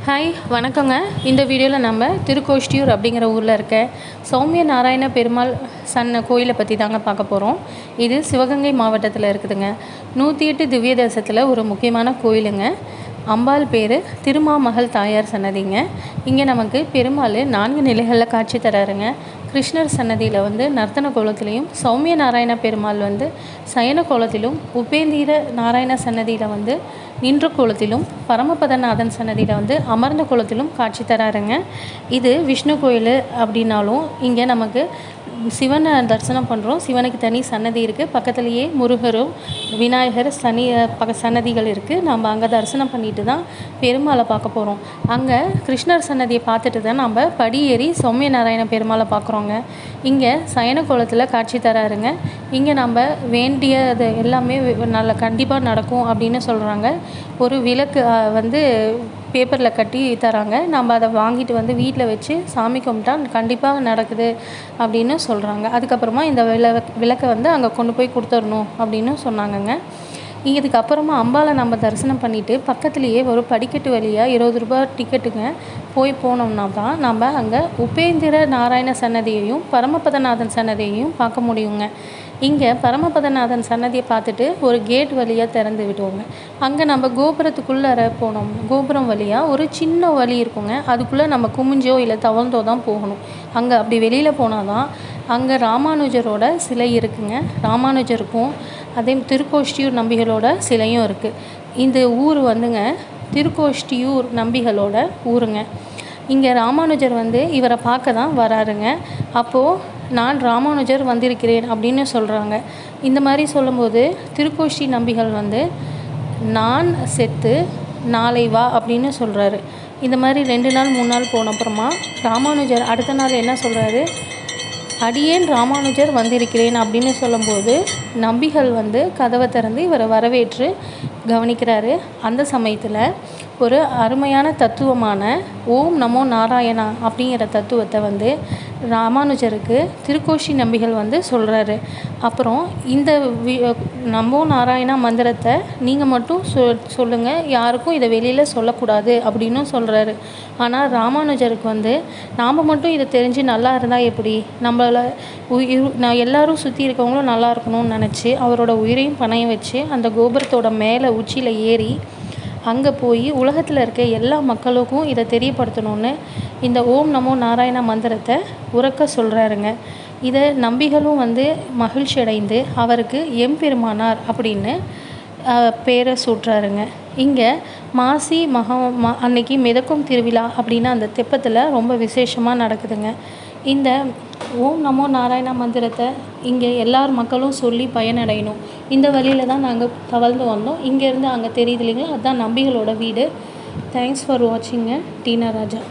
Hi வணக்கங்க. இந்த வீடியோவில் நம்ம திருக்கோஷ்டியூர் அப்படிங்கிற ஊரில் இருக்க சௌமிய நாராயண பெருமாள் கோயிலை பற்றி தாங்க பார்க்க போகிறோம். இது சிவகங்கை மாவட்டத்தில் இருக்குதுங்க. 108 திவ்ய தேசத்தில் ஒரு முக்கியமான கோயிலுங்க. அம்பாள் பேர் திருமாமகள் தாயார் சன்னதிங்க. இங்கே நமக்கு பெருமாள் 4 நிலைகளில் காட்சி தராருங்க. கிருஷ்ணர் சன்னதியில் வந்து நர்த்தன கோலத்திலையும், சௌமிய நாராயண பெருமாள் வந்து சயன கோலத்திலும், உபேந்திர நாராயண சன்னதியில் வந்து நின்ற கோலத்திலும், பரமபதநாதன் சன்னதியில் வந்து அமர்ந்த கோலத்திலும் காட்சி தராருங்க. இது விஷ்ணு கோயில் அப்படின்னாலும் இங்கே நமக்கு சிவனை தரிசனம் பண்ணுறோம். சிவனுக்கு தனி சன்னதி இருக்குது. பக்கத்துலேயே முருகரும் விநாயகர் சன்னதிகள் இருக்குது. நம்ம அங்கே தரிசனம் பண்ணிட்டு தான் பெருமாளை பார்க்க போகிறோம். அங்கே கிருஷ்ணர் சன்னதியை பார்த்துட்டு தான் நம்ம படியேறி சௌமிய நாராயண பெருமாளை பார்க்குறோங்க. இங்கே சயன கோலத்தில் காட்சி தராருங்க. இங்கே நம்ம வேண்டியது எல்லாமே கண்டிப்பாக நடக்கும் அப்படின்னு சொல்கிறாங்க. ஒரு விளக்கு வந்து பேப்பரில் கட்டி தராங்க. நம்ம அதை வாங்கிட்டு வந்து வீட்டில் வச்சு சாமி கும்பிட்டா கண்டிப்பாக நடக்குது அப்படின்னு சொல்கிறாங்க. அதுக்கப்புறமா இந்த விளக்கை வந்து அங்கே கொண்டு போய் கொடுத்துடணும் அப்படின்னு சொன்னாங்கங்க. இதுக்கப்புறமா அம்பாவை நம்ம தரிசனம் பண்ணிவிட்டு பக்கத்துலேயே ஒரு படிக்கட்டு வழியாக 20 ரூபா டிக்கெட்டுங்க போனோம்னா தான் நம்ம அங்கே உபேந்திர நாராயண சன்னதியையும் பரமபதநாதன் சன்னதியையும் பார்க்க முடியுங்க. இங்கே பரமபதநாதன் சன்னதியை பார்த்துட்டு ஒரு கேட் வழியாக திறந்து விடுவோங்க. அங்கே நம்ம கோபுரத்துக்குள்ளே போனோம். கோபுரம் வழியாக ஒரு சின்ன வழி இருக்குங்க. அதுக்குள்ளே நம்ம குமிஞ்சோ இல்லை தவழ்ந்தோ தான் போகணும். அங்கே அப்படி வெளியில் போனால் தான் அங்கே ராமானுஜரோட சிலை இருக்குங்க. ராமானுஜருக்கும் அதே திருக்கோஷ்டியூர் நம்பிகளோட சிலையும் இருக்குது. இந்த ஊர் வந்துங்க திருக்கோஷ்டியூர் நம்பிகளோட ஊருங்க. இங்கே ராமானுஜர் வந்து இவரை பார்க்க தான் வராருங்க. அப்போது நான் ராமானுஜர் வந்திருக்கிறேன் அப்படின்னு சொல்கிறாங்க. இந்த மாதிரி சொல்லும்போது திருக்கோஷ்டி நம்பிகள் வந்து நான் செத்து நாளை வா அப்படின்னு சொல்கிறாரு. இந்த மாதிரி 2 நாள் 3 நாள் போன அப்புறமா ராமானுஜர் அடுத்த நாள் என்ன சொல்கிறாரு, அடியேன் ராமானுஜர் வந்திருக்கிறேன் அப்படின்னு சொல்லும்போது நம்பிகள் வந்து கதவை திறந்து இவரை வரவேற்று கவனிக்கிறாரு. அந்த சமயத்தில் ஒரு அருமையான தத்துவமான ஓம் நமோ நாராயணா அப்படிங்கிற தத்துவத்தை வந்து ராமானுஜருக்கு திருக்கோஷ்டி நம்பிகள் வந்து சொல்கிறாரு. அப்புறம் இந்த நமோ நாராயணா மந்திரத்தை நீங்கள் மட்டும் சொல்லுங்கள், யாருக்கும் இதை வெளியில் சொல்லக்கூடாது அப்படின்னு சொல்கிறாரு. ஆனால் ராமானுஜருக்கு வந்து நாம் மட்டும் இதை தெரிஞ்சு நல்லா இருந்தால் எப்படி, நான் எல்லோரும் சுற்றி இருக்கவங்களும் நல்லா இருக்கணும்னு நினச்சி அவரோட உயிரையும் பணையம் வச்சு அந்த கோபுரத்தோட மேலே உச்சியில் ஏறி அங்கே போய் உலகத்தில் இருக்க எல்லா மக்களுக்கும் இதை தெரியப்படுத்தணும்னு இந்த ஓம் நமோ நாராயணா மந்திரத்தை உறக்க சொல்கிறாருங்க. இதை நம்பிகளும் வந்து மகிழ்ச்சி அடைந்து அவருக்கு எம்பெருமானார் அப்படின்னு பேரை சூட்டுறாருங்க. இங்கே மாசி அன்னைக்கு மிதக்கும் திருவிழா அப்படின்னு அந்த தெப்பத்தில் ரொம்ப விசேஷமாக நடக்குதுங்க. இந்த ஓம் நமோ நாராயணா மந்திரத்தை இங்கே எல்லார் மக்களும் சொல்லி பயனடையணும். இந்த வழியில் தான் நாங்கள் தவழ்ந்து வந்தோம். இங்கேருந்து அங்கே தெரியுது இல்லைங்களா, அதுதான் நம்பிகளோட வீடு. Thanks for watching. Teena Raja.